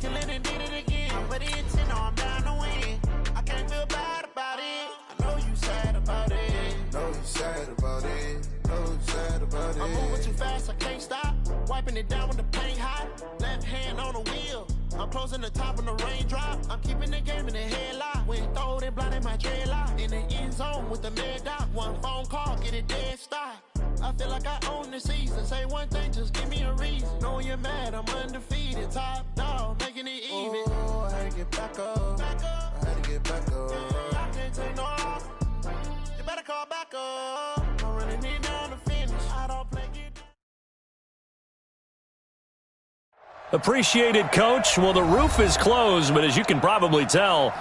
kill it and did it again. But the intent, I'm down to win. I can't feel bad about it. I know you sad about it. Know you sad about it. Know you sad about it. I'm moving too fast, I can't stop. Wiping it down when the paint hot. Left hand on the wheel. I'm closing the top when the raindrop. I'm keeping the game in the headlock. When throwed and blinded my dreadlock. In the end zone with the mad dot. One phone call, get it dead stop. I feel like I own the season. Say one thing, just give me a reason. Knowing you're mad, I'm undefeated. Top dog, making it even. Oh, I had to get back up. Back up. I had to get back up. I can't take no off. You better call back up. I'm running it down to finish. I don't play it. Appreciated, Coach. Well, the roof is closed, but as you can probably tell,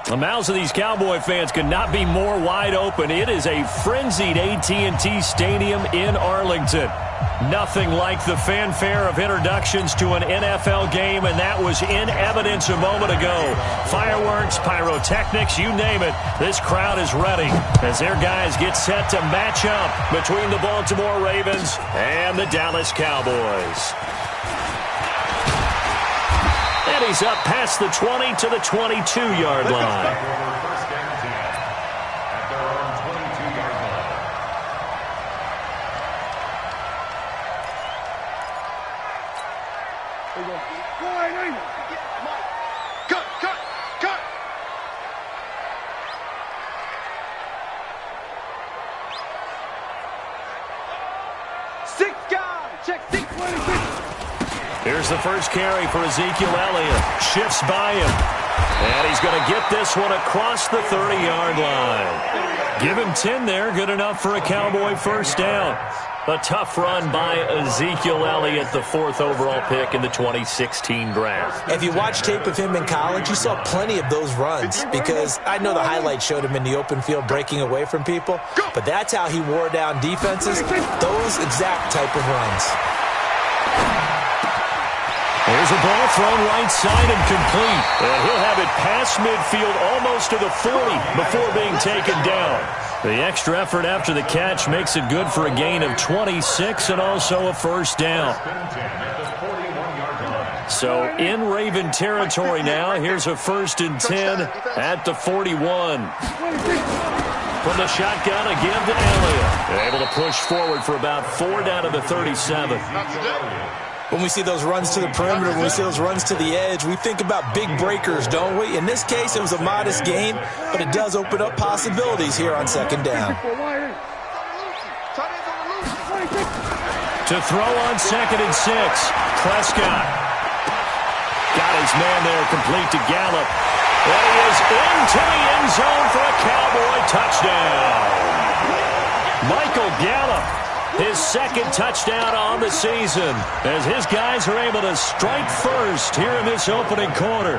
the mouths of these Cowboy fans could not be more wide open. It is a frenzied AT&T Stadium in Arlington. Nothing like the fanfare of introductions to an NFL game, and that was in evidence a moment ago. Fireworks, pyrotechnics, you name it. This crowd is ready as their guys get set to match up between the Baltimore Ravens and the Dallas Cowboys. And he's up past the 20 to the 22-yard line. Here's the first carry for Ezekiel Elliott. Shifts by him. And he's going to get this one across the 30-yard line. Give him 10 there. Good enough for a Cowboy first down. A tough run by Ezekiel Elliott, the 4th overall pick in the 2016 draft. If you watch tape of him in college, you saw plenty of those runs because I know the highlights showed him in the open field breaking away from people, but that's how he wore down defenses, those exact type of runs. There's a ball thrown right side and complete. And he'll have it past midfield almost to the 40 before being taken down. The extra effort after the catch makes it good for a gain of 26 and also a first down. So in Raven territory now, here's a 1st and 10 at the 41. From the shotgun, a give to Elliott. Able to push forward for about 4 down to the 37. When we see those runs to the perimeter, when we see those runs to the edge, we think about big breakers, don't we? In this case, it was a modest gain, but it does open up possibilities here on 2nd down. To throw on 2nd and 6, Prescott. Got his man there, complete to Gallup. And he is into the end zone for a Cowboy touchdown. Michael Gallup. His 2nd touchdown on the season as his guys are able to strike first here in this opening quarter.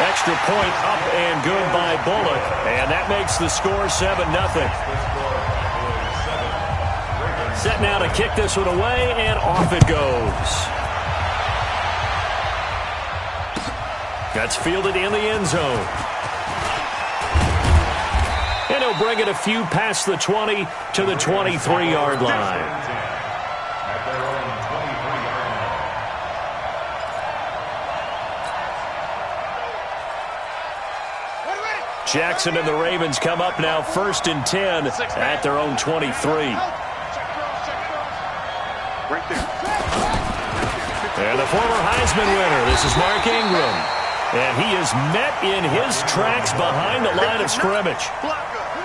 Extra point up and good by Bullock, and that makes the score 7-0. Set now to kick this one away, and off it goes. That's fielded in the end zone. And he'll bring it a few past the 20 to the 23-yard line. Jackson and the Ravens come up now 1st and 10 at their own 23. And the former Heisman winner, this is Mark Ingram. And he is met in his tracks behind the line of scrimmage.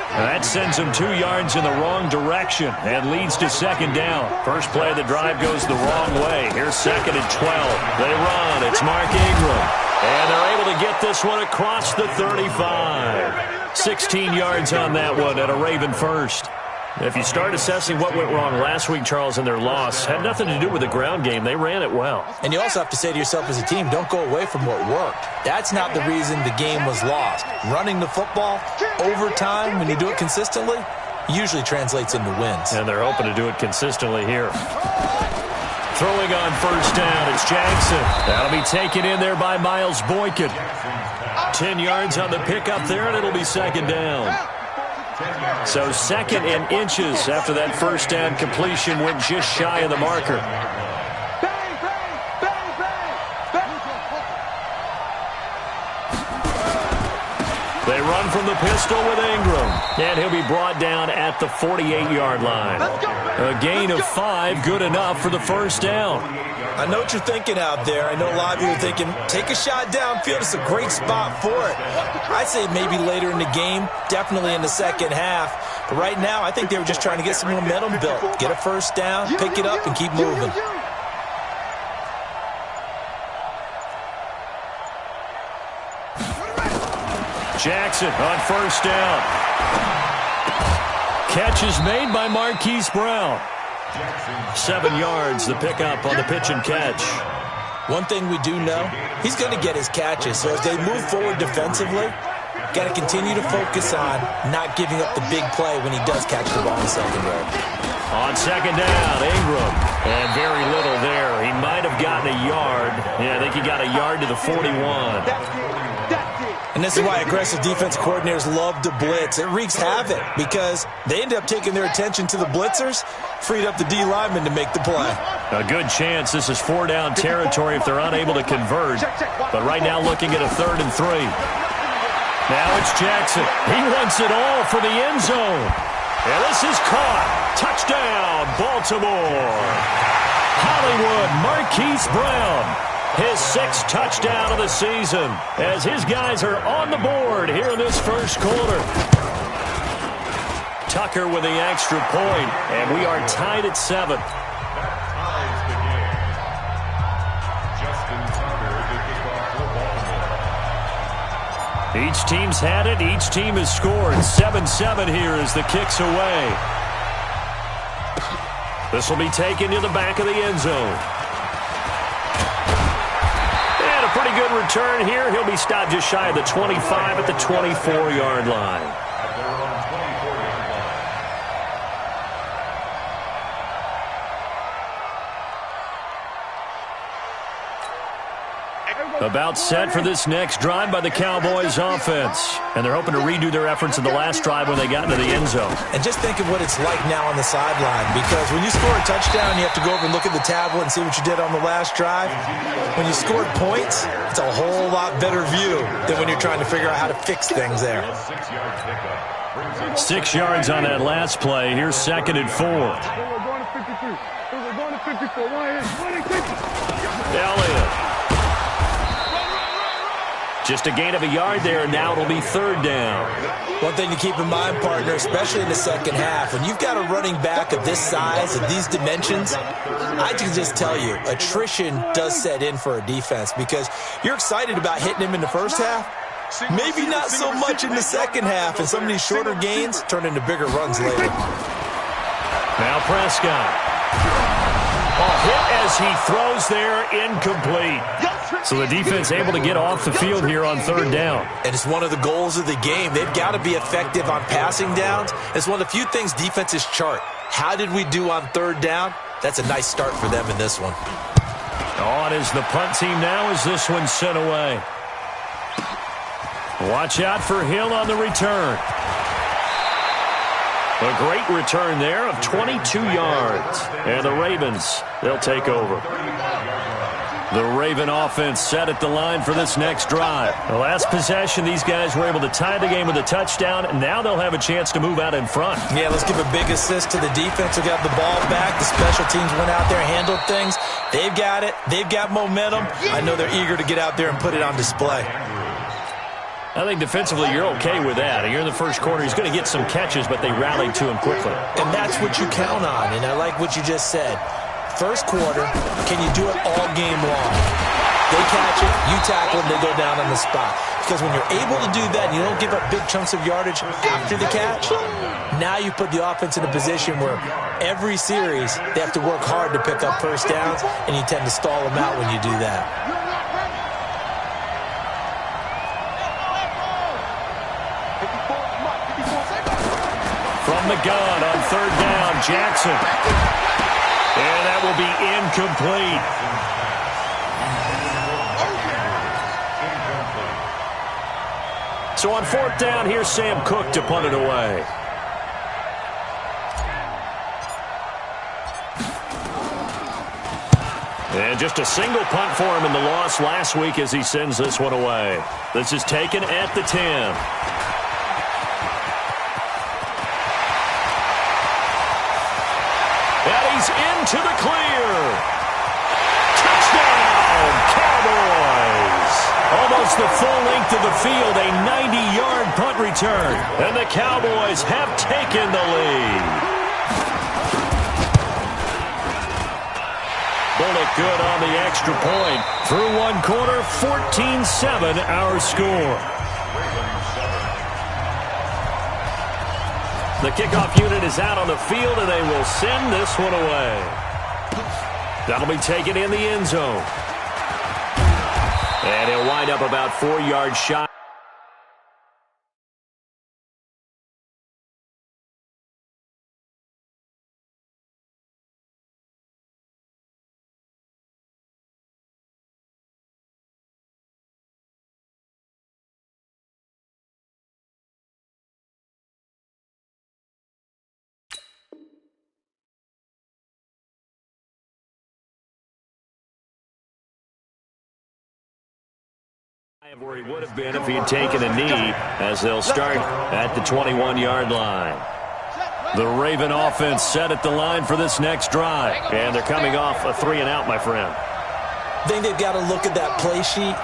That sends him 2 yards in the wrong direction and leads to 2nd down. First play of the drive goes the wrong way. Here's 2nd and 12. They run. It's Mark Ingram. And they're able to get this one across the 35. 16 yards on that one and a Raven first. If you start assessing what went wrong last week, Charles, in their loss, had nothing to do with the ground game. They ran it well. And you also have to say to yourself as a team, don't go away from what worked. That's not the reason the game was lost. Running the football over time, when you do it consistently, usually translates into wins. And they're hoping to do it consistently here. Throwing on first down, it's Jackson. That'll be taken in there by Miles Boykin. 10 yards on the pickup there, and it'll be 2nd down. So 2nd and inches after that first down completion went just shy of the marker. They run from the pistol with Ingram, and he'll be brought down at the 48-yard line. A gain of 5, good enough for the first down. I know what you're thinking out there. I know a lot of you are thinking, take a shot downfield. It's a great spot for it. I'd say maybe later in the game, definitely in the second half. But right now, I think they were just trying to get some momentum built. Get a first down, pick it up, and keep moving. Jackson on first down. Catch is made by Marquise Brown. 7 yards, the pickup on the pitch and catch. One thing we do know, he's going to get his catches. So as they move forward defensively, got to continue to focus on not giving up the big play when he does catch the ball in the secondary. On second down, Ingram. And very little there. He might have gotten a yard. Yeah, I think he got a yard to the 41. And this is why aggressive defense coordinators love to blitz. It wreaks havoc because they end up taking their attention to the blitzers, freed up the D lineman to make the play. A good chance this is 4-down territory if they're unable to convert. But right now looking at a 3rd and 3. Now it's Jackson. He wants it all for the end zone. And this is caught. Touchdown, Baltimore. Hollywood Marquise Brown. His 6th touchdown of the season as his guys are on the board here in this first quarter. Tucker with the extra point, and we are tied at 7. Each team's had it. Each team has scored. 7-7 here as the kick's away. This will be taken to the back of the end zone. Pretty good return here. He'll be stopped just shy of the 25 at the 24-yard line. About set for this next drive by the Cowboys offense. And they're hoping to redo their efforts in the last drive when they got into the end zone. And just think of what it's like now on the sideline, because when you score a touchdown, you have to go over and look at the tablet and see what you did on the last drive. When you scored points, it's a whole lot better view than when you're trying to figure out how to fix things there. 6 yards on that last play. Here's 2nd and 4. Elliott. Just a gain of a yard there, and now it'll be 3rd down. One thing to keep in mind, partner, especially in the second half, when you've got a running back of this size, of these dimensions, I can just tell you, attrition does set in for a defense because you're excited about hitting him in the first half. Maybe not so much in the second half, and some of these shorter gains turn into bigger runs later. Now Prescott. A hit as he throws there, incomplete. So the defense able to get off the field here on 3rd down. And it's one of the goals of the game. They've got to be effective on passing downs. It's one of the few things defenses chart. How did we do on 3rd down? That's a nice start for them in this one. On is the punt team now as this one's sent away. Watch out for Hill on the return. A great return there of 22 yards. And the Ravens, they'll take over. The Raven offense set at the line for this next drive. The last possession, these guys were able to tie the game with a touchdown, and now they'll have a chance to move out in front. Yeah, let's give a big assist to the defense who got the ball back. The special teams went out there and handled things. They've got it. They've got momentum. I know they're eager to get out there and put it on display. I think defensively you're okay with that. You're in the first quarter. He's going to get some catches, but they rallied to him quickly. And that's what you count on, and I like what you just said. First quarter, can you do it all game long? They catch it, you tackle it, they go down on the spot. Because when you're able to do that and you don't give up big chunks of yardage after the catch, now you put the offense in a position where every series they have to work hard to pick up first downs, and you tend to stall them out when you do that. From the gun on 3rd down, Jackson. And that will be incomplete. So on 4th down, here's Sam Cook to punt it away. And just a single punt for him in the loss last week as he sends this one away. This is taken at the 10. And he's into the clear. Touchdown, Cowboys. Almost the full length of the field, a 90-yard punt return. And the Cowboys have taken the lead. Bullock good on the extra point. Through one quarter, 14-7 our score. The kickoff unit is out on the field, and they will send this one away. That'll be taken in the end zone. And he'll wind up about 4 yards shy. Where he would have been if he had taken a knee, as they'll start at the 21-yard line. The Raven offense set at the line for this next drive, and they're coming off a 3-and-out, my friend. I think they've got to look at that play sheet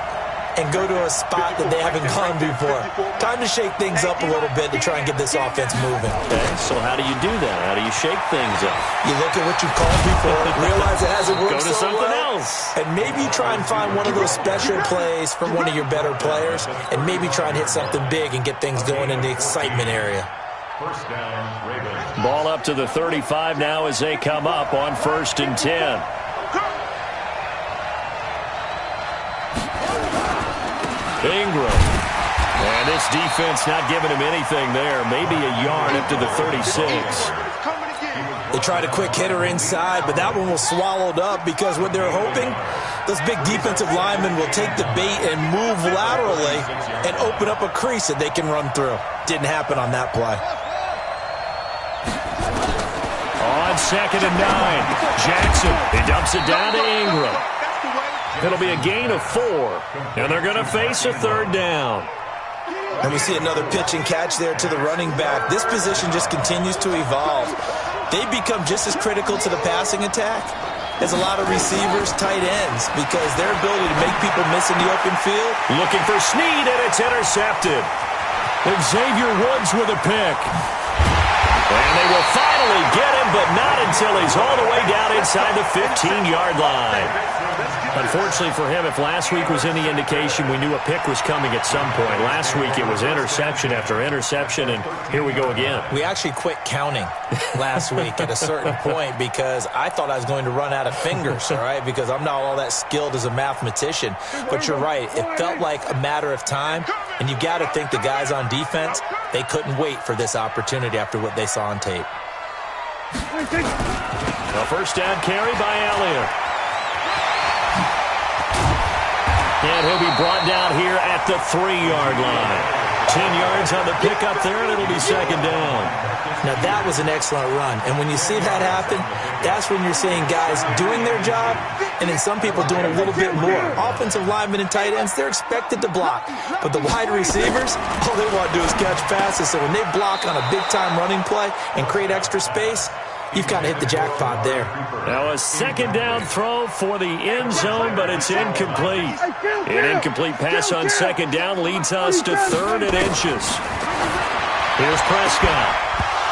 and go to a spot that they haven't gone before. Time to shake things up a little bit to try and get this offense moving. Okay, so how do you do that? How do you shake things up? You look at what you've called before, realize it hasn't worked so so something well, else. and maybe try and find one of those special plays from one of your better players, and maybe try and hit something big and get things going in the excitement area. First down, Ravens. Ball up to the 35 now as they come up on 1st and 10. Ingram. And this defense not giving him anything there. Maybe a yard up to the 36. They tried a quick hitter inside, but that one was swallowed up because what they're hoping, those big defensive linemen will take the bait and move laterally and open up a crease that they can run through. Didn't happen on that play. On 2nd and 9, Jackson. He dumps it down to Ingram. It'll be a gain of 4, and they're going to face a 3rd down. And we see another pitch and catch there to the running back. This position just continues to evolve. They become just as critical to the passing attack as a lot of receivers, tight ends, because their ability to make people miss in the open field. Looking for Snead, and it's intercepted. Xavier Woods with a pick. And they will finally get him, but not until he's all the way down inside the 15-yard line. Unfortunately for him, if last week was any indication, we knew a pick was coming at some point. Last week it was interception after interception, and here we go again. We actually quit counting last week at a certain point because I thought I was going to run out of fingers, all right, because I'm not all that skilled as a mathematician. But you're right. It felt like a matter of time, and you got to think the guys on defense, they couldn't wait for this opportunity after what they saw on tape. A first down carry by Elliott. And he'll be brought down here at the 3-yard line. 10 yards on the pickup there, and it'll be 2nd down. Now, that was an excellent run. And when you see that happen, that's when you're seeing guys doing their job and then some people doing a little bit more. Offensive linemen and tight ends, they're expected to block. But the wide receivers, all they want to do is catch passes. So when they block on a big-time running play and create extra space, you've got to hit the jackpot there. Now a 2nd down throw for the end zone, but it's incomplete. An incomplete pass on 2nd down leads us to 3rd and inches. Here's Prescott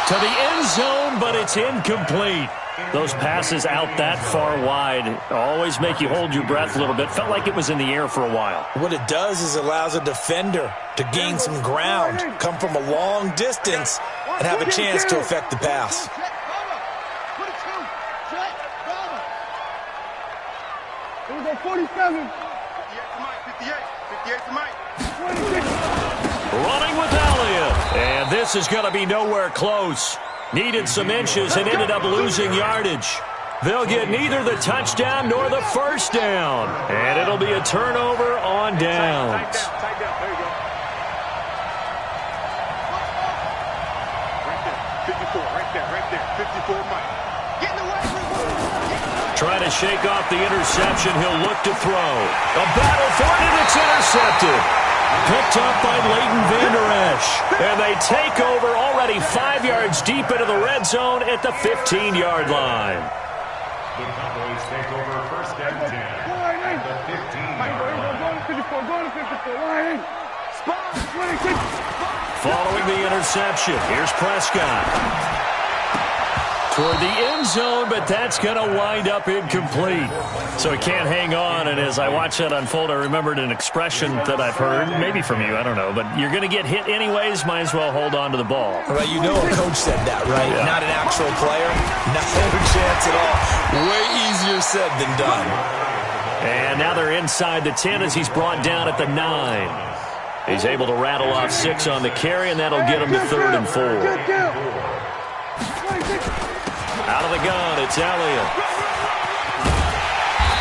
to the end zone, but it's incomplete. Those passes out that far wide always make you hold your breath a little bit. Felt like it was in the air for a while. What it does is allows a defender to gain some ground, come from a long distance, and have a chance to affect the pass. Here we go, 47. 58 to Mike. Running with Elliott. And this is going to be nowhere close. Needed some inches and ended up losing yardage. They'll get neither the touchdown nor the first down. And it'll be a turnover on downs. Tight down. There you go. Right there. 54, right there. 54, Mike. Trying to shake off the interception. He'll look to throw. A battle for it, and it's intercepted. Picked up by Leighton Vander Esch. And they take over already 5 yards deep into the red zone at the 15-yard line. The Cowboys take over first and 10 at the 15-yard line. Following the interception, here's Prescott. Toward the end zone, but that's going to wind up incomplete. So he can't hang on, and as I watch that unfold, I remembered an expression that I've heard, maybe from you, I don't know, but you're going to get hit anyways, might as well hold on to the ball. Well, you know a coach said that, right? Yeah. Not an actual player. No chance at all. Way easier said than done. And now they're inside the 10 as he's brought down at the 9. He's able to rattle off 6 on the carry, and that'll get him to 3rd and 4. Out of the gun, it's Elliott.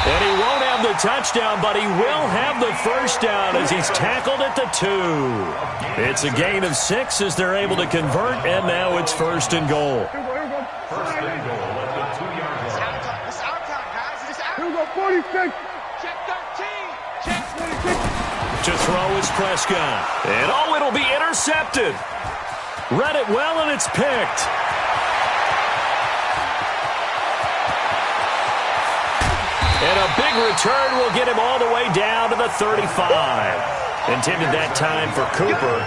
And he won't have the touchdown, but he will have the first down as he's tackled at the 2. It's a gain of 6 as they're able to convert, and now it's 1st and goal. First and goal at the 2-yard line. It's our time, guys. It's our time. Here we go, 46. Check 13. Check 26. To throw is Prescott. And, it'll be intercepted. Read it well, and it's picked. And a big return will get him all the way down to the 35. Intended that time for Cooper.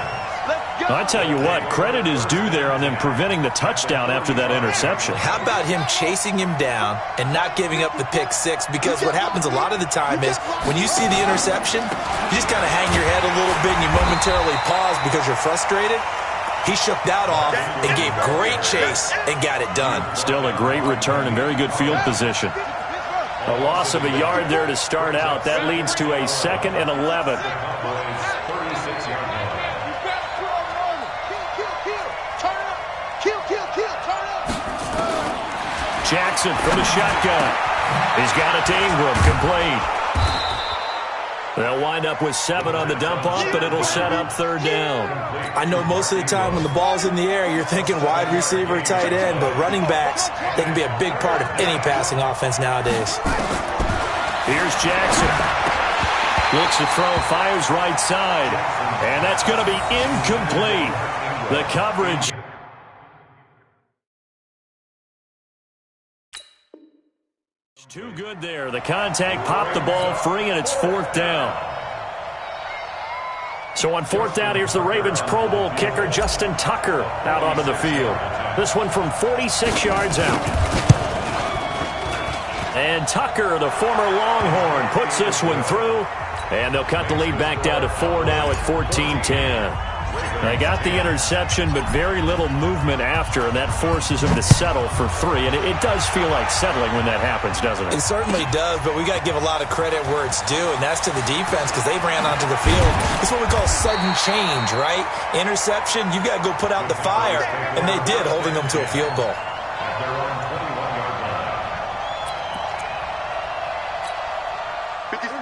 I tell you what, credit is due there on them preventing the touchdown after that interception. How about him chasing him down and not giving up the pick 6? Because what happens a lot of the time is when you see the interception, you just kind of hang your head a little bit and you momentarily pause because you're frustrated. He shook that off and gave great chase and got it done. Still a great return and very good field position. A loss of a yard there to start out. That leads to a 2nd and 11. Jackson from the shotgun. He's got it to Ingram, complete. They'll wind up with 7 on the dump-off, but it'll set up 3rd down. I know most of the time when the ball's in the air, you're thinking wide receiver, tight end, but running backs, they can be a big part of any passing offense nowadays. Here's Jackson. Looks to throw, fires right side, and that's going to be incomplete. The coverage. Too good there. The contact popped the ball free, and it's 4th down. So on 4th down, here's the Ravens Pro Bowl kicker, Justin Tucker, out onto the field. This one from 46 yards out. And Tucker, the former Longhorn, puts this one through, and they'll cut the lead back down to 4 now at 14-10. They got the interception, but very little movement after, and that forces him to settle for 3. And it does feel like settling when that happens, doesn't it? It certainly does, but we got to give a lot of credit where it's due, and that's to the defense because they ran onto the field. It's what we call sudden change, right? Interception, you got to go put out the fire, and they did, holding them to a field goal.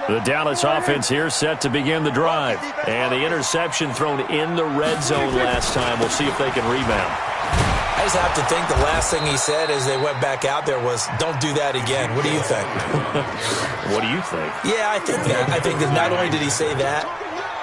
The Dallas offense here set to begin the drive. And the interception thrown in the red zone last time. We'll see if they can rebound. I just have to think the last thing he said as they went back out there was, don't do that again. What do you think? What do you think? Yeah, I think that. I think that not only did he say that,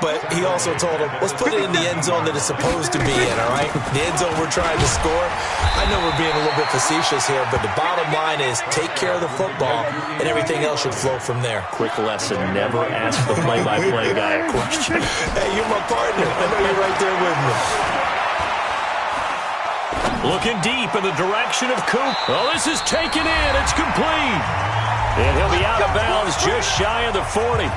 but he also told him, let's put it in the end zone that it's supposed to be in, all right? The end zone we're trying to score. I know we're being a little bit facetious here, but the bottom line is take care of the football, and everything else should flow from there. Quick lesson, never ask the play-by-play guy a question. Hey, you're my partner. I know you're right there with me. Looking deep in the direction of Coop. Oh, this is taken in. It's complete. And he'll be out of bounds just shy of the 40.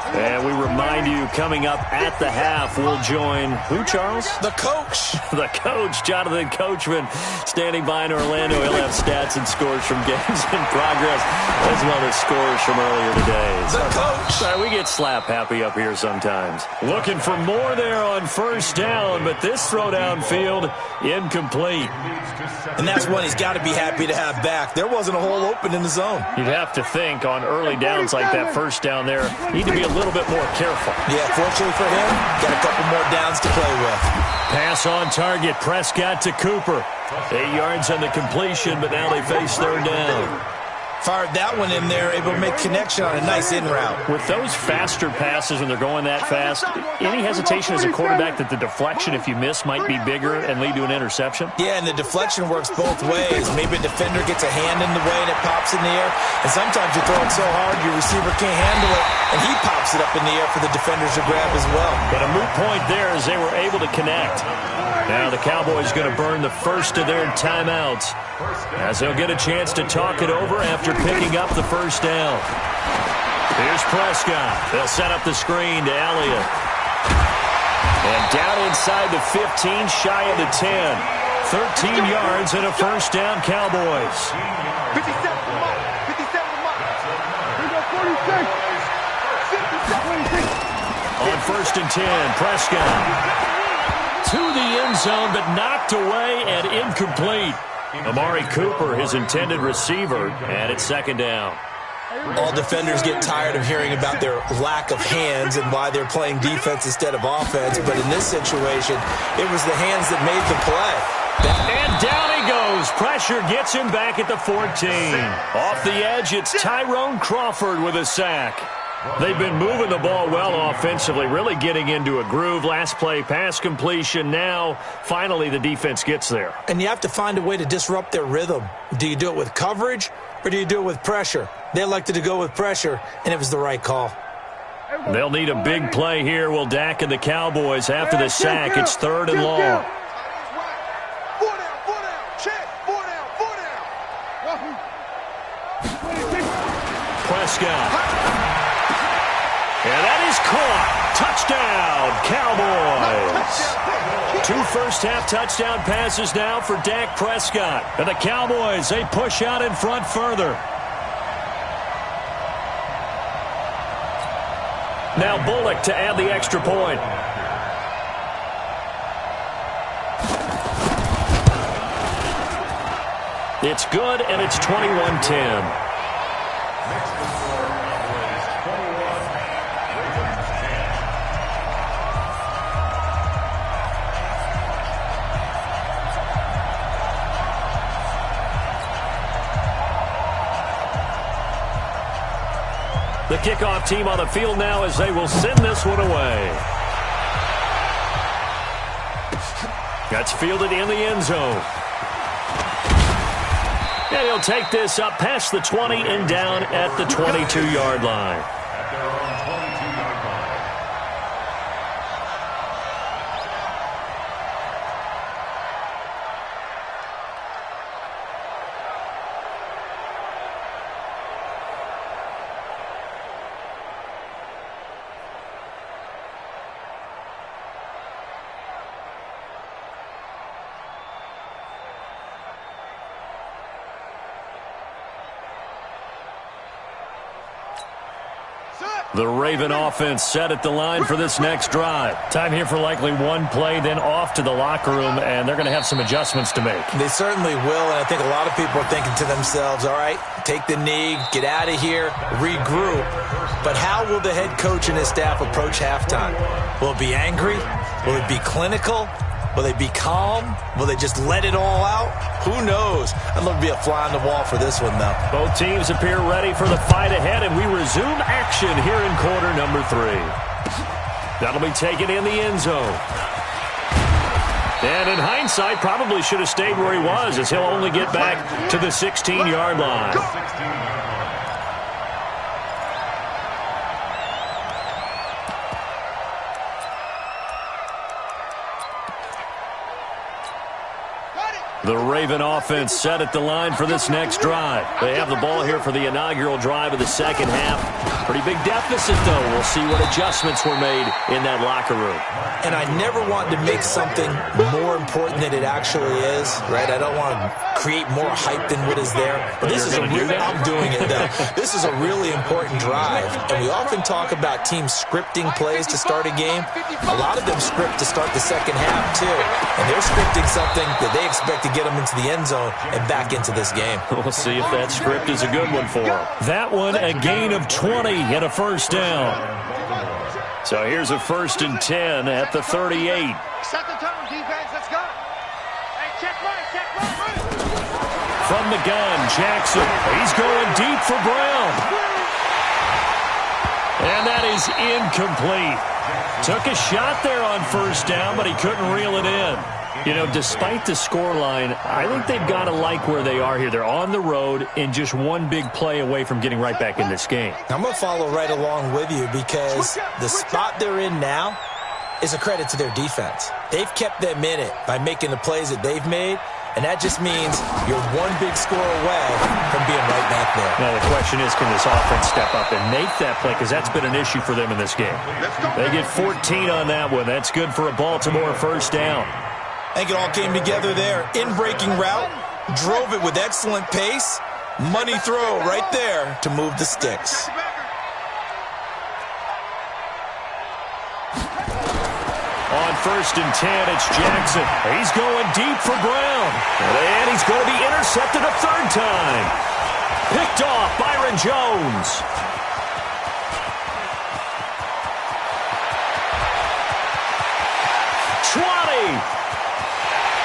And we remind you, coming up at the half, we'll join who, Charles? The coach. The coach, Jonathan Coachman, standing by in Orlando. He'll have stats and scores from games in progress, as well as scores from earlier today. The coach. Sorry, we get slap happy up here sometimes. Looking for more there on 1st down, but this throw downfield, incomplete. And that's one he's got to be happy to have back. There wasn't a hole open in the zone. You'd have to think on early downs like that 1st down there, need to be a little bit more careful. Yeah, fortunately for him, got a couple more downs to play with. Pass on target. Prescott to Cooper. 8 yards on the completion, but now they face third down. Fired that one in there, able to make connection on a nice in route. With those faster passes when they're going that fast, any hesitation as a quarterback that the deflection, if you miss, might be bigger and lead to an interception? Yeah, and the deflection works both ways. Maybe a defender gets a hand in the way and it pops in the air. And sometimes you throw it so hard your receiver can't handle it, and he pops it up in the air for the defenders to grab as well. But a moot point there as they were able to connect. Now the Cowboys going to burn the first of their timeouts as they'll get a chance to talk it over after picking up the first down. Here's Prescott. They'll set up the screen to Elliott. And down inside the 15, shy of the 10. 13 yards and a first down, Cowboys. 57 to Mike. 57 to Mike. We got 46. 56. On first and 10, Prescott to the end zone, but knocked away and incomplete. Amari Cooper, his intended receiver, and it's second down. All defenders get tired of hearing about their lack of hands and why they're playing defense instead of offense, but in this situation, it was the hands that made the play. And down he goes. Pressure gets him back at the 14. Off the edge, it's Tyrone Crawford with a sack. They've been moving the ball well offensively, really getting into a groove. Last play, pass completion. Now, finally, the defense gets there. And you have to find a way to disrupt their rhythm. Do you do it with coverage, or do you do it with pressure? They elected to go with pressure, and it was the right call. They'll need a big play here, will Dak and the Cowboys after the sack. It's third and long. 4 down, 4 down. Check. 4 down, 4 down. Prescott. And that is caught. Touchdown, Cowboys. 2 first-half touchdown passes now for Dak Prescott. And the Cowboys, they push out in front further. Now Bullock to add the extra point. It's good, and it's 21-10. The kickoff team on the field now as they will send this one away. That's fielded in the end zone. And he'll take this up past the 20 and down at the 22-yard line. The Raven offense set at the line for this next drive. Time here for likely one play, then off to the locker room, and they're going to have some adjustments to make. They certainly will, and I think a lot of people are thinking to themselves, all right, take the knee, get out of here, regroup. But how will the head coach and his staff approach halftime? Will it be angry? Will it be clinical? Will they be calm? Will they just let it all out? Who knows? I'd love to be a fly on the wall for this one, though. Both teams appear ready for the fight ahead, and we resume action here in quarter number 3. That'll be taken in the end zone. And in hindsight, probably should have stayed where he was, as he'll only get back to the 16-yard line. The Raven offense set at the line for this next drive. They have the ball here for the inaugural drive of the second half. Pretty big deficit, though. We'll see what adjustments were made in that locker room. And I never want to make something more important than it actually is, right? I don't want to create more hype than what is there. But this is a really, I'm doing it, though. This is a really important drive. And we often talk about teams scripting plays to start a game. A lot of them script to start the second half, too. And they're scripting something that they expect to get them into the end zone and back into this game. We'll see if that script is a good one for them. That one, a gain of 20 and a first down. So here's a 1st and 10 at the 38. Set the tone, defense. Let's go. Hey, check right. From the gun, Jackson. He's going deep for Brown. And that is incomplete. Took a shot there on 1st down, but he couldn't reel it in. You know, despite the scoreline, I think they've got to like where they are here. They're on the road and just one big play away from getting right back in this game. I'm going to follow right along with you because the spot they're in now is a credit to their defense. They've kept them in it by making the plays that they've made, and that just means you're one big score away from being right back there. Now, the question is, can this offense step up and make that play? Because that's been an issue for them in this game. They get 14 on that one. That's good for a Baltimore 1st down. I think it all came together there. In-breaking route, drove it with excellent pace. Money throw right there to move the sticks. On 1st and 10, it's Jackson. He's going deep for Brown. And he's going to be intercepted a 3rd time. Picked off Byron Jones.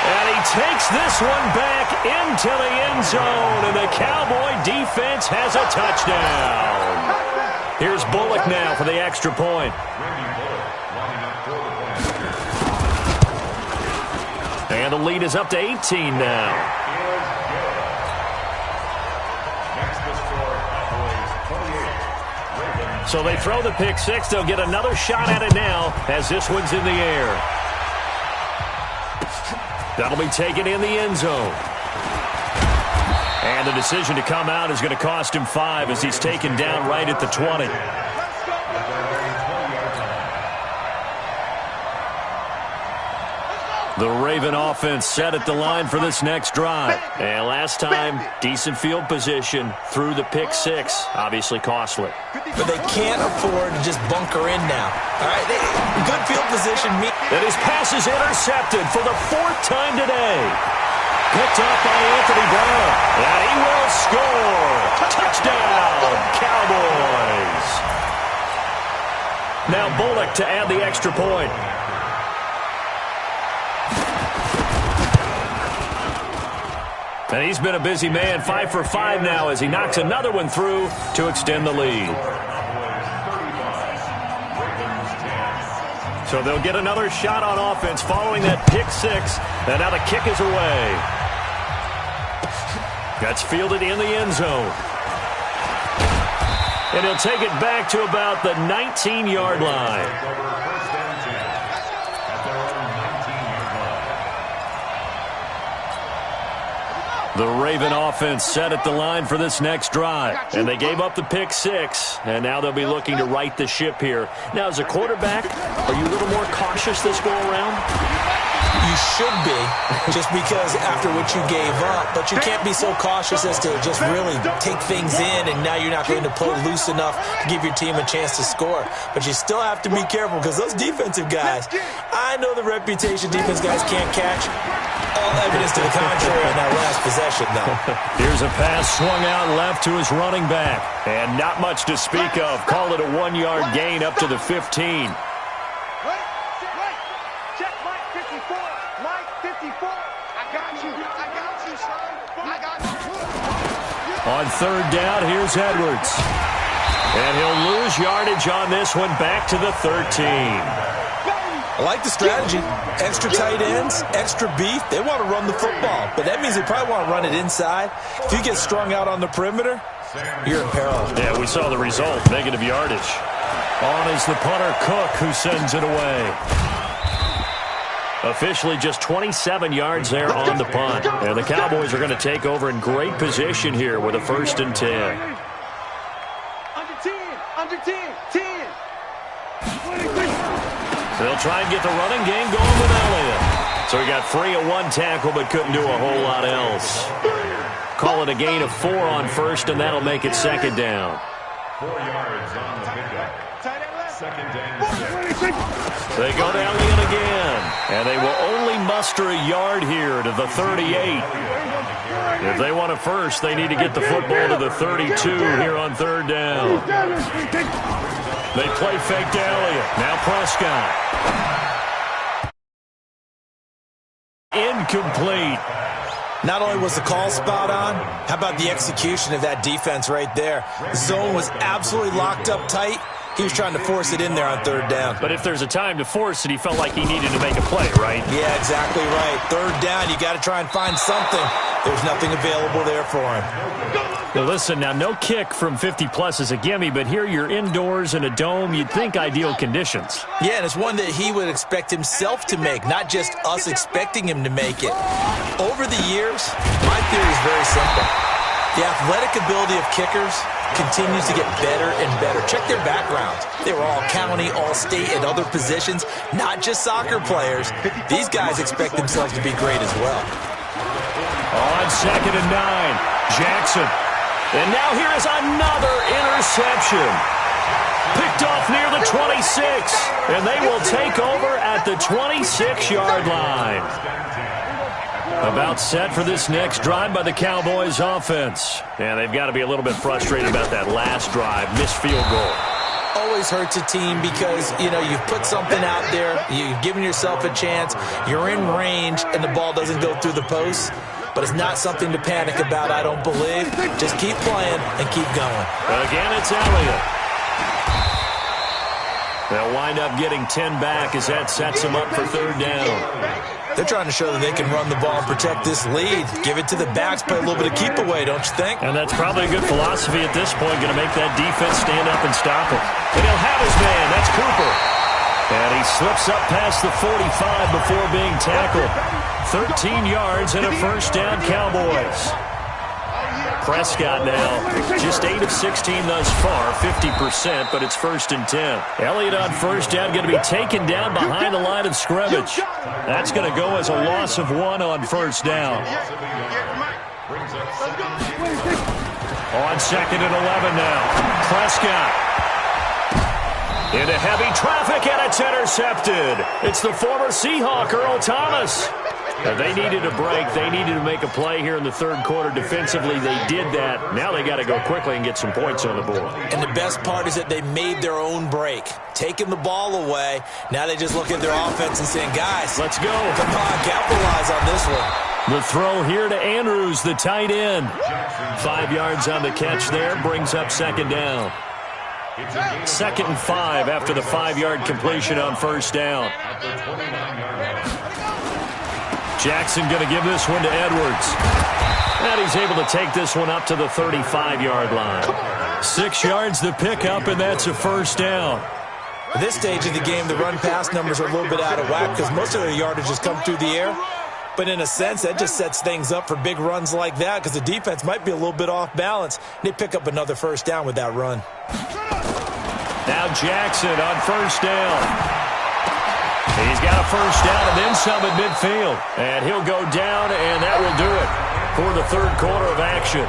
And he takes this one back into the end zone, and the Cowboy defense has a touchdown. Here's Bullock now for the extra point. And the lead is up to 18 now. So they throw the pick 6. They'll get another shot at it now as this one's in the air. That'll be taken in the end zone. And the decision to come out is going to cost him 5 as he's taken down right at the 20. The Raven offense set at the line for this next drive. And last time, decent field position through the pick 6. Obviously costly. But they can't afford to just bunker in now. All right, good field position. And his pass is intercepted for the 4th time today. Picked up by Anthony Brown. And he will score. Touchdown, Cowboys. Now Bullock to add the extra point. And he's been a busy man, 5 for 5 now as he knocks another one through to extend the lead. So they'll get another shot on offense following that pick 6. And now the kick is away. That's fielded in the end zone. And he'll take it back to about the 19-yard line. The Raven offense set at the line for this next drive. And they gave up the pick 6, and now they'll be looking to right the ship here. Now, as a quarterback, are you a little more cautious this go-around? You should be, just because after what you gave up. But you can't be so cautious as to just really take things in, and now you're not going to play loose enough to give your team a chance to score. But you still have to be careful because those defensive guys, I know the reputation defense guys can't catch. All evidence to the contrary on that last possession, though. Here's a pass swung out left to his running back. And not much to speak of. Call it a 1-yard gain up to the 15. Check Mike 54. Mike 54. I got you, son. I got you. On 3rd down, here's Edwards. And he'll lose yardage on this one back to the 13. I like the strategy. Extra tight ends, extra beef. They want to run the football, but that means they probably want to run it inside. If you get strung out on the perimeter, you're in peril. Yeah, we saw the result, negative yardage. On is the punter, Cook, who sends it away. Officially just 27 yards there on the punt. And the Cowboys are going to take over in great position here with a 1st and 10. Under 10. They'll try and get the running game going with Elliott. So he got free of 1 tackle but couldn't do a whole lot else. Call it a gain of 4 on 1st, and that'll make it 2nd down. 4 yards on the pickup. 2nd and 6. They go to Elliott again, and they will only muster a yard here to the 38. If they want a first, they need to get the football to the 32 here on 3rd down. They play fake to Elliott. Now Prescott. Incomplete. Not only was the call spot on, how about the execution of that defense right there? The zone was absolutely locked up tight. He was trying to force it in there on third down. But if there's a time to force it, he felt like he needed to make a play, right? Yeah, exactly right. Third down, you got to try and find something. There's nothing available there for him. Now listen, now no kick from 50-plus is a gimme, but here you're indoors in a dome. You'd think ideal conditions. Yeah, and it's one that he would expect himself to make, not just us expecting him to make it. Over the years, my theory is very simple. The athletic ability of kickers continues to get better and better. Check their backgrounds. They were all county, all state, and other positions, not just soccer players. These guys expect themselves to be great as well. On 2nd and 9, Jackson. And now here is another interception. Picked off near the 26, and they will take over at the 26-yard line. About set for this next drive by the Cowboys offense. And they've got to be a little bit frustrated about that last drive, missed field goal. Always hurts a team because, you've put something out there, you've given yourself a chance, you're in range, and the ball doesn't go through the posts. But it's not something to panic about, I don't believe. Just keep playing and keep going. Again, it's Elliott. They'll wind up getting 10 back as that sets them up for third down. They're trying to show that they can run the ball and protect this lead. Give it to the backs, play a little bit of keep away, don't you think? And that's probably a good philosophy at this point, going to make that defense stand up and stop it. And he'll have his man, that's Cooper. And he slips up past the 45 before being tackled. 13 yards and a first down, Cowboys. Prescott now, just 8 of 16 thus far, 50%, but it's 1st and 10. Elliott on first down, going to be taken down behind the line of scrimmage. That's going to go as a loss of 1 on first down. On 2nd and 11 now, Prescott. Into heavy traffic, and it's intercepted. It's the former Seahawk, Earl Thomas. They needed a break. They needed to make a play here in the third quarter defensively. They did that. Now they got to go quickly and get some points on the board. And the best part is that they made their own break, taking the ball away. Now they just look at their offense and saying, guys, let's go. Come on, capitalize on this one. The throw here to Andrews, the tight end. 5 yards on the catch there, brings up 2nd down. 2nd and 5 after the 5-yard completion on first down. Jackson going to give this one to Edwards. And he's able to take this one up to the 35-yard line. 6 yards the pickup, and that's a first down. At this stage of the game, the run-pass numbers are a little bit out of whack because most of their yardage has come through the air. But in a sense, that just sets things up for big runs like that because the defense might be a little bit off balance. They pick up another first down with that run. Now Jackson on first down. He's got a first down and then some at midfield. And he'll go down, and that will do it for the third quarter of action.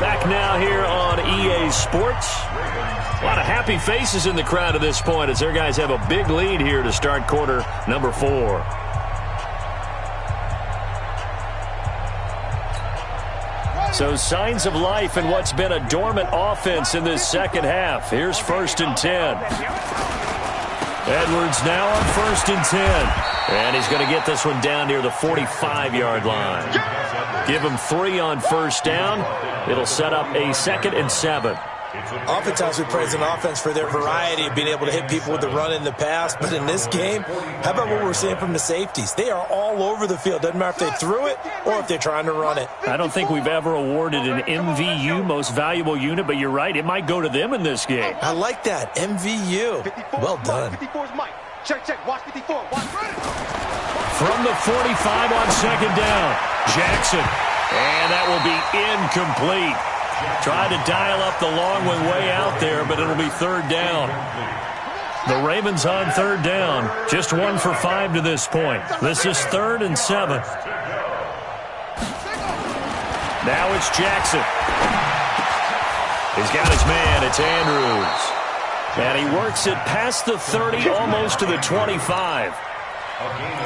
Back now here on EA Sports. A lot of happy faces in the crowd at this point as their guys have a big lead here to start quarter number 4. So signs of life in what's been a dormant offense in this second half. Here's 1st and 10. Edwards now on 1st and 10. And he's going to get this one down near the 45-yard line. Give him 3 on first down. It'll set up a 2nd and 7. Oftentimes we praise an offense for their variety of being able to hit people with the run in the pass. But in this game, how about what we're seeing from the safeties? They are all over the field. Doesn't matter if they threw it or if they're trying to run it. I don't think we've ever awarded an MVU, most valuable unit, but you're right. It might go to them in this game. I like that. MVU. Well done. Check. Watch 54. Watch. From the 45 on 2nd down, Jackson. And that will be incomplete. Tried to dial up the long one way out there, but it'll be 3rd down. The Ravens on 3rd down. Just 1 for 5 to this point. This is 3rd and 7. Now it's Jackson. He's got his man. It's Andrews. And he works it past the 30, almost to the 25.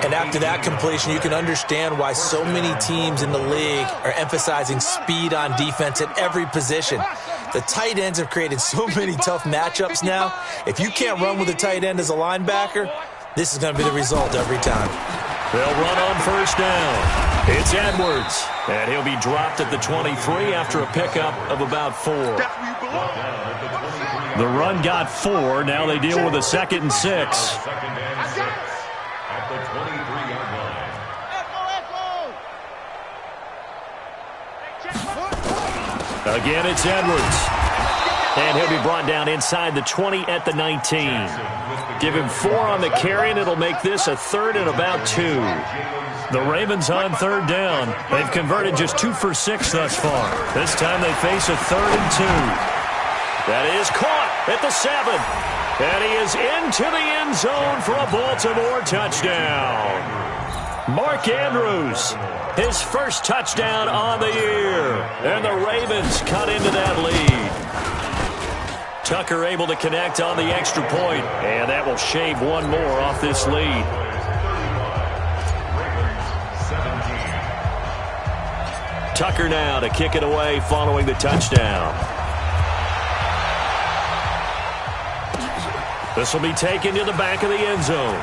And after that completion, you can understand why so many teams in the league are emphasizing speed on defense at every position. The tight ends have created so many tough matchups now. If you can't run with a tight end as a linebacker, this is going to be the result every time. They'll run on first down. It's Edwards, and he'll be dropped at the 23 after a pickup of about 4. The run got 4. Now they deal with a 2nd and 6. At the 23-yard line. Again, it's Edwards. And he'll be brought down inside the 20 at the 19. Give him 4 on the carry, and it'll make this a 3rd and about 2. The Ravens on 3rd down. They've converted just 2 for 6 thus far. This time they face a 3rd and 2. That is caught at the 7. And he is into the end zone for a Baltimore touchdown. Mark Andrews, his first touchdown on the year. And the Ravens cut into that lead. Tucker able to connect on the extra point, and that will shave 1 more off this lead. Tucker now to kick it away following the touchdown. This will be taken to the back of the end zone.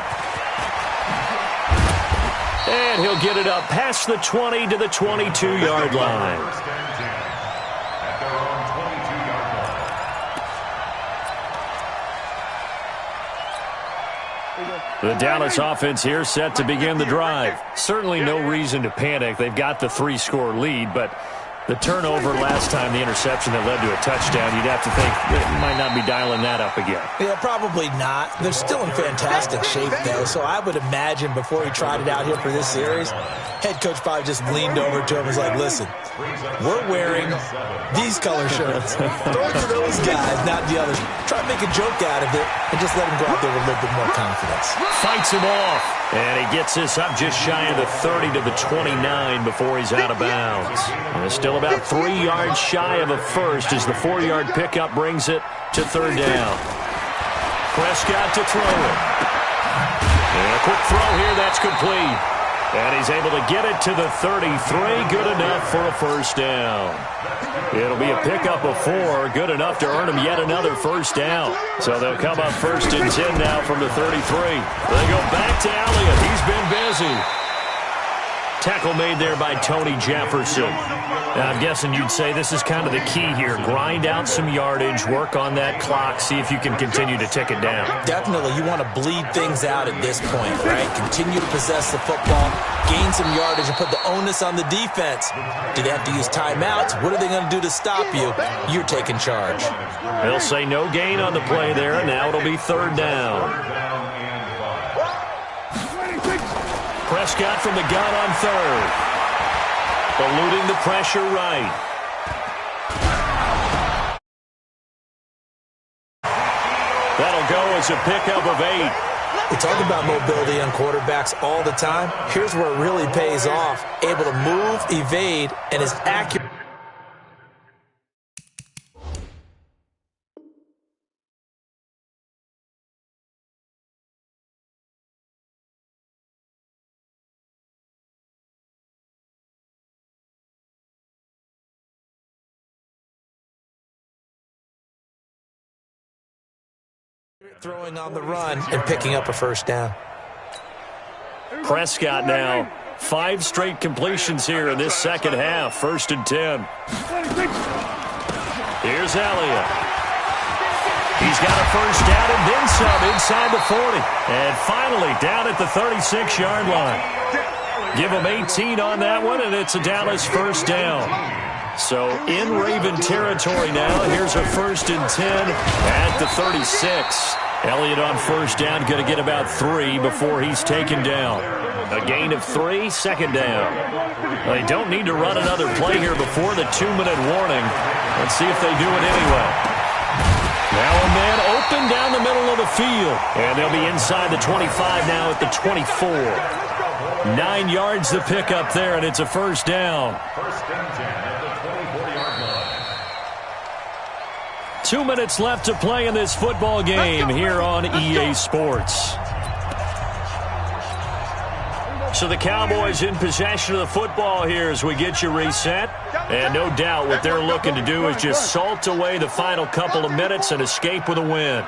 And he'll get it up past the 20 to the 22-yard line. The Dallas offense here set to begin the drive. Certainly no reason to panic. They've got the 3-score lead, but the turnover last time, the interception that led to a touchdown, you'd have to think that you might not be dialing that up again. Yeah, probably not. They're still in fantastic shape, though, so I would imagine before he tried it out here for this series, head coach probably just leaned over to him and was like, listen, we're wearing these color shirts. Throw it to those guys, not the others. Try to make a joke out of it and just let him go out there with a little bit more confidence. Fights him off, and he gets this up just shy of the 30 to the 29 before he's out of bounds. And it's still about 3 yards shy of a first as the 4-yard pickup brings it to 3rd down. Prescott to throw it. And a quick throw here, that's complete. And he's able to get it to the 33, good enough for a first down. It'll be a pickup of 4, good enough to earn him yet another first down. So they'll come up 1st and 10 now from the 33. They go back to Elliott. He's been busy. Tackle made there by Tony Jefferson. Now, I'm guessing you'd say this is kind of the key here. Grind out some yardage, work on that clock, see if you can continue to tick it down. Definitely. You want to bleed things out at this point, right? Continue to possess the football, gain some yardage, and put the onus on the defense. Do they have to use timeouts? What are they going to do to stop you? You're taking charge. They'll say no gain on the play there, and now it'll be 3rd down. Prescott from the gun on 3rd. Eluding the pressure right. That'll go as a pickup of 8. We talk about mobility on quarterbacks all the time. Here's where it really pays off. Able to move, evade, and is accurate. Throwing on the run and picking up a first down. Prescott now. 5 straight completions here in this second half. 1st and 10. Here's Elliott. He's got a first down and then some inside the 40. And finally down at the 36-yard line. Give him 18 on that one, and it's a Dallas first down. So in Raven territory now. Here's a 1st and 10 at the 36. Elliott on first down, going to get about 3 before he's taken down. A gain of 3, 2nd down. They don't need to run another play here before the 2-minute warning. Let's see if they do it anyway. Now a man open down the middle of the field. And they'll be inside the 25 now at the 24. 9 yards the pickup there, and it's a first down. 1st and 10 at the 24-yard line. 2 minutes left to play in this football game here on EA Sports. So the Cowboys in possession of the football here as we get you reset. And no doubt what they're looking to do is just salt away the final couple of minutes and escape with a win.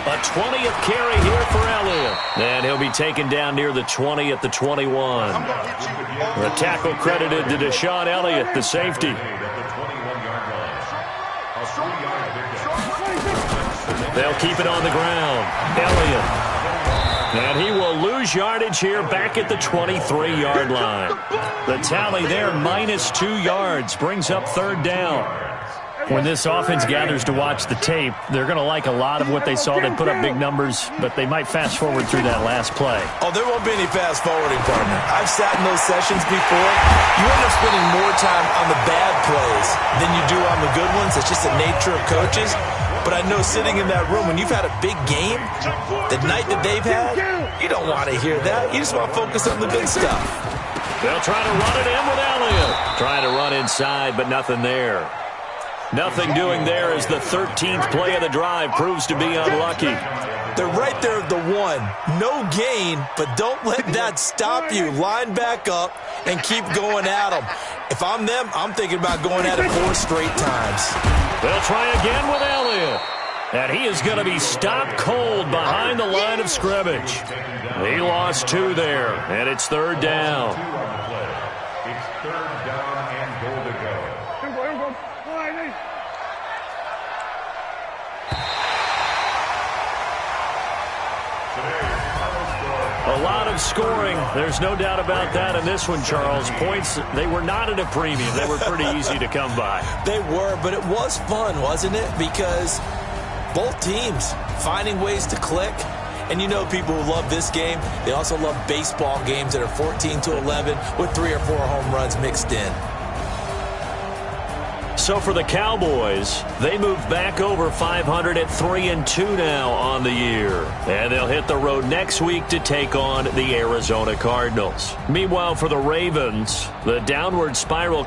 A 20th carry here for Elliott. And he'll be taken down near the 20 at the 21. The tackle credited to Deshaun Elliott, the safety. They'll keep it on the ground. Elliott. And he will lose yardage here back at the 23-yard line. The tally there, -2 yards, brings up third down. When this offense gathers to watch the tape, they're going to like a lot of what they saw. They put up big numbers, but they might fast forward through that last play. Oh, there won't be any fast forwarding, partner. I've sat in those sessions before. You end up spending more time on the bad plays than you do on the good ones. It's just the nature of coaches. But I know sitting in that room, when you've had a big game, the night that they've had, you don't want to hear that. You just want to focus on the good stuff. They'll try to run it in with Elliott. Trying to run inside, but nothing there. Nothing doing there as the 13th play of the drive proves to be unlucky. They're right there at the one. No gain, but don't let that stop you. Line back up and keep going at them. If I'm them, I'm thinking about going at it 4 straight times. They'll try again with Elliott. And he is going to be stopped cold behind the line of scrimmage. He lost 2 there, and it's third down. It's third down and goal to go. A lot of scoring. There's no doubt about that in this one, Charles. Points, they were not at a premium. They were pretty easy to come by. They were, but it was fun, wasn't it? Because both teams finding ways to click. And you know people who love this game, they also love baseball games that are 14-11 with 3 or 4 home runs mixed in. So for the Cowboys, they move back over 500 at 3-2 now on the year. And they'll hit the road next week to take on the Arizona Cardinals. Meanwhile, for the Ravens, the downward spiral